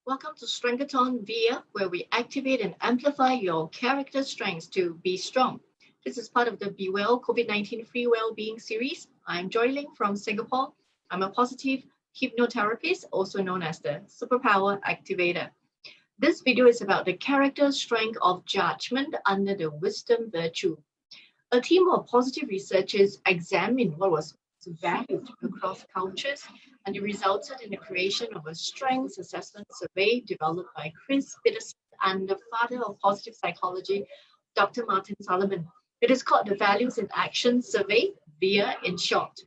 Welcome to Strengthathon via where we activate and amplify your character strengths to be strong. This is part of the Be Well COVID-19 Free Wellbeing series. I'm Joy Leng from Singapore. I'm a positive hypnotherapist, also known as the Superpower Activator. This video is about the character strength of judgment under the wisdom virtue. A team of positive researchers examined what was valued across cultures, and it resulted in the creation of a strengths assessment survey developed by Chris Peterson and the father of positive psychology, Dr. Martin Segliman. It is called the Values in Action Survey, VIA in short.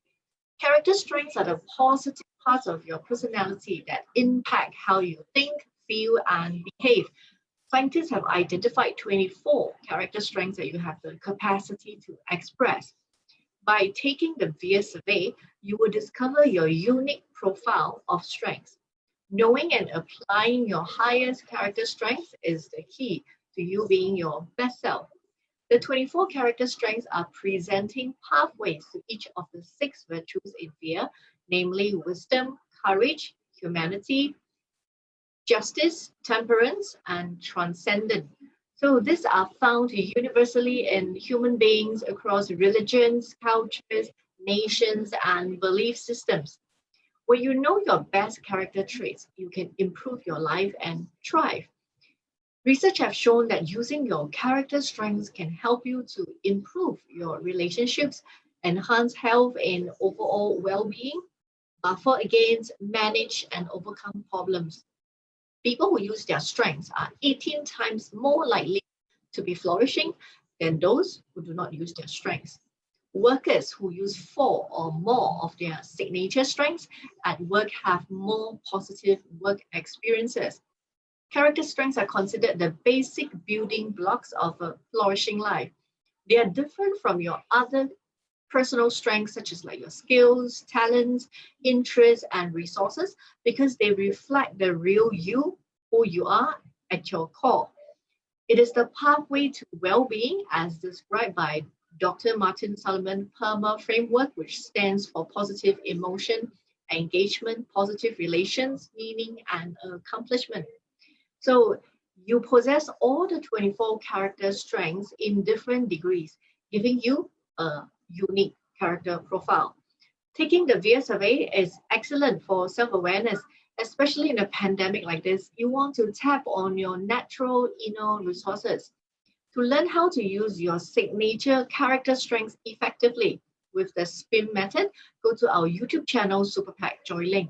Character strengths are the positive parts of your personality that impact how you think, feel, and behave. Scientists have identified 24 character strengths that you have the capacity to express. By taking the VIA survey, you will discover your unique profile of strengths. Knowing and applying your highest character strengths is the key to you being your best self. The 24 character strengths are presenting pathways to each of the 6 virtues in VIA, namely wisdom, courage, humanity, justice, temperance, and transcendence. So these are found universally in human beings across religions, cultures, nations, and belief systems. When you know your best character traits, you can improve your life and thrive. Research have shown that using your character strengths can help you to improve your relationships, enhance health and overall well-being, buffer against, manage, and overcome problems. People who use their strengths are 18 times more likely to be flourishing than those who do not use their strengths. Workers who use 4 or more of their signature strengths at work have more positive work experiences. Character strengths are considered the basic building blocks of a flourishing life. They are different from your other personal strengths, such as like your skills, talents, interests, and resources, because they reflect the real you, who you are at your core. It is the pathway to well-being as described by Dr. Martin Segliman PERMA framework, which stands for positive emotion, engagement, positive relations, meaning, and accomplishment. So you possess all the 24 character strengths in different degrees, giving you a unique character profile. Taking the VIA survey is excellent for self-awareness, especially in a pandemic like this. You want to tap on your natural inner resources. To learn how to use your signature character strengths effectively with the SPIN method, go to our YouTube channel, SuperPact Joy Leng.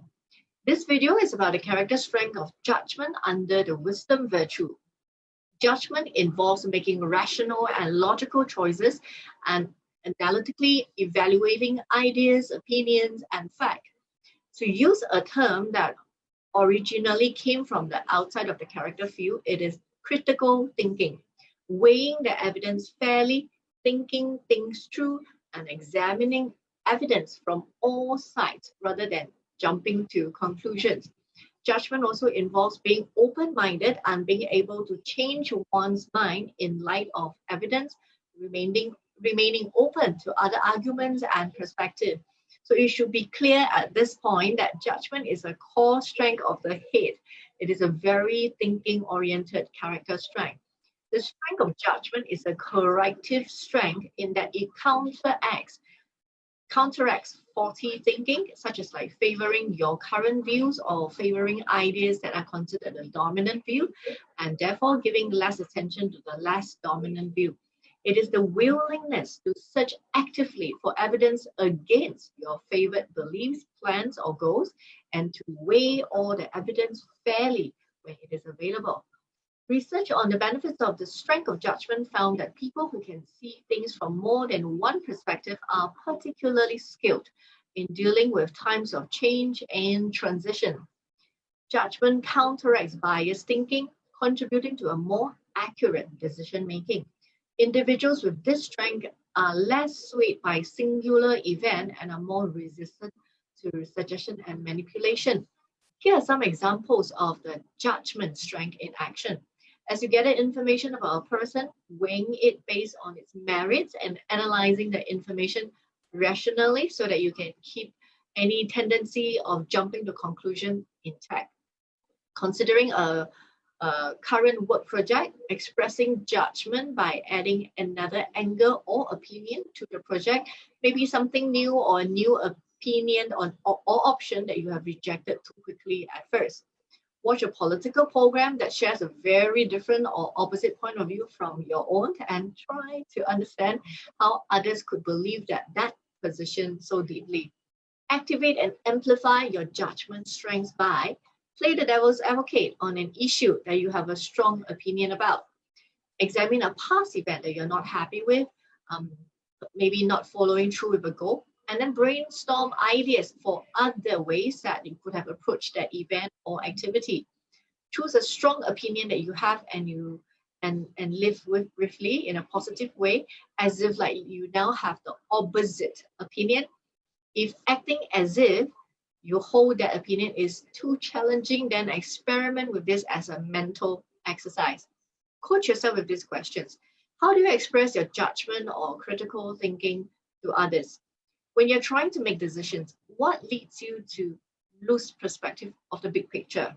This video is about the character strength of judgment under the wisdom virtue. Judgment involves making rational and logical choices and analytically evaluating ideas, opinions, and facts. To use a term that originally came from the outside of the character field, it is critical thinking, weighing the evidence fairly, thinking things through, and examining evidence from all sides rather than jumping to conclusions. Judgment also involves being open-minded and being able to change one's mind in light of evidence, remaining open to other arguments and perspectives. So it should be clear at this point that judgment is a core strength of the head. It is a very thinking-oriented character strength. The strength of judgment is a corrective strength in that it counteracts faulty thinking, such as like favoring your current views or favoring ideas that are considered a dominant view, and therefore giving less attention to the less dominant view. It is the willingness to search actively for evidence against your favorite beliefs, plans, or goals, and to weigh all the evidence fairly when it is available. Research on the benefits of the strength of judgment found that people who can see things from more than one perspective are particularly skilled in dealing with times of change and transition. Judgment counteracts biased thinking, contributing to a more accurate decision making. Individuals with this strength are less swayed by singular event and are more resistant to suggestion and manipulation. Here are some examples of the judgment strength in action. As you gather information about a person, weighing it based on its merits and analyzing the information rationally so that you can keep any tendency of jumping to conclusion intact. Considering a current work project, expressing judgment by adding another angle or opinion to the project, maybe something new or a new opinion or option that you have rejected too quickly at first. Watch a political program that shares a very different or opposite point of view from your own and try to understand how others could believe that position so deeply. Activate and amplify your judgment strengths by play the devil's advocate on an issue that you have a strong opinion about. Examine a past event that you're not happy with, maybe not following through with a goal, and then brainstorm ideas for other ways that you could have approached that event or activity. Choose a strong opinion that you have and live briefly in a positive way, as if like you now have the opposite opinion. If acting as if you hold that opinion is too challenging, then experiment with this as a mental exercise. Coach yourself with these questions. How do you express your judgment or critical thinking to others? When you're trying to make decisions, what leads you to lose perspective of the big picture?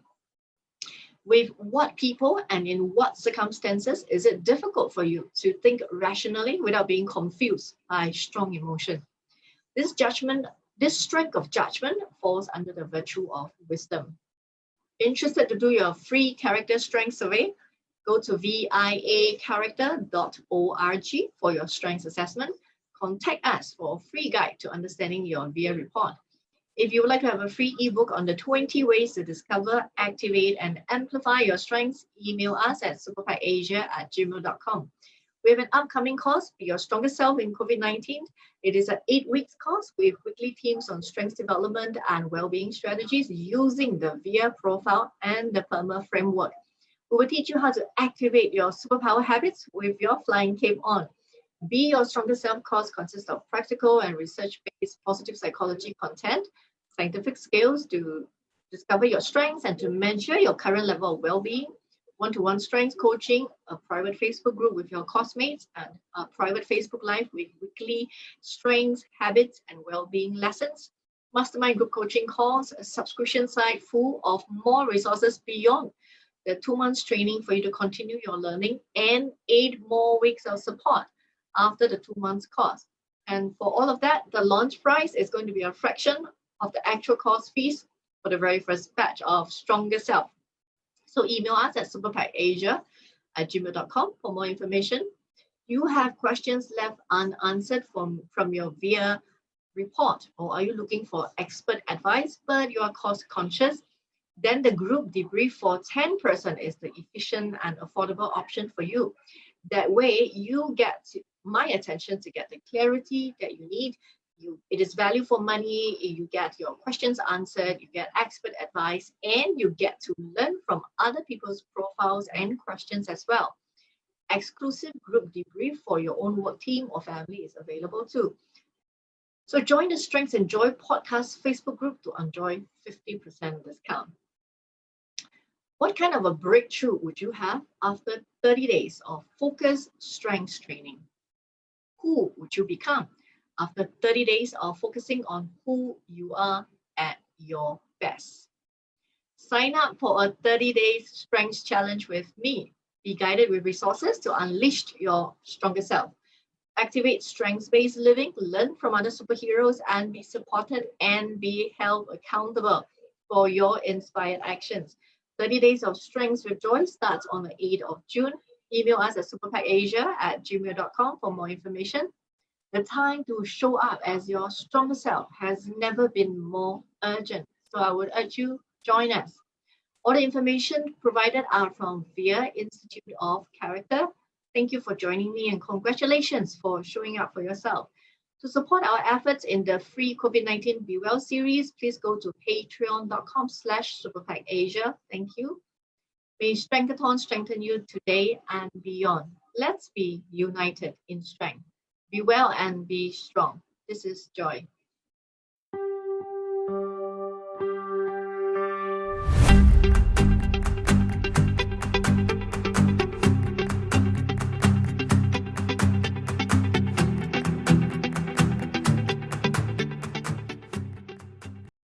With what people and in what circumstances is it difficult for you to think rationally without being confused by strong emotion? This strength of judgment falls under the virtue of wisdom. Interested to do your free character strength survey? Go to viacharacter.org for your strengths assessment. Contact us for a free guide to understanding your VIA report. If you would like to have a free ebook on the 20 ways to discover, activate, and amplify your strengths, email us at superpactasia@gmail.com. We have an upcoming course, Be Your Strongest Self in COVID-19. It is an 8-week course with weekly themes on strengths development and well-being strategies using the VIA profile and the PERMA framework. We will teach you how to activate your superpower habits with your flying cape on. Be Your Strongest Self course consists of practical and research-based positive psychology content, scientific skills to discover your strengths and to measure your current level of well-being, one-to-one strengths coaching, a private Facebook group with your classmates, and a private Facebook Live with weekly strengths, habits, and well-being lessons, mastermind group coaching calls, a subscription site full of more resources beyond the 2 months training for you to continue your learning, and 8 more weeks of support after the 2 months course. And for all of that, the launch price is going to be a fraction of the actual course fees for the very first batch of Stronger Self. So email us at superpactasia@gmail.com for more information. You have questions left unanswered from your VIA report, or are you looking for expert advice but you are cost conscious? Then the group debrief for 10% is the efficient and affordable option for you. That way you get my attention to get the clarity that you need. It is value for money. You get your questions answered, you get expert advice, and you get to learn from other people's profiles and questions as well. Exclusive group debrief for your own work team or family is available too. So join the Strengths and Joy podcast Facebook group to enjoy 50% discount. What kind of a breakthrough would you have after 30 days of focused strengths training? Who would you become after 30 days of focusing on who you are at your best? Sign up for a 30-day strengths challenge with me. Be guided with resources to unleash your stronger self. Activate strengths-based living, learn from other superheroes, and be supported and be held accountable for your inspired actions. 30 Days of Strengths with Joy starts on the 8th of June. Email us at superpactasia@gmail.com for more information. The time to show up as your stronger self has never been more urgent. So I would urge you, join us. All the information provided are from VIA Institute of Character. Thank you for joining me and congratulations for showing up for yourself. To support our efforts in the free COVID-19 Be Well series, please go to patreon.com/SuperPactAsia. Thank you. May Strengthathon strengthen you today and beyond. Let's be united in strength. Be well and be strong. This is Joy.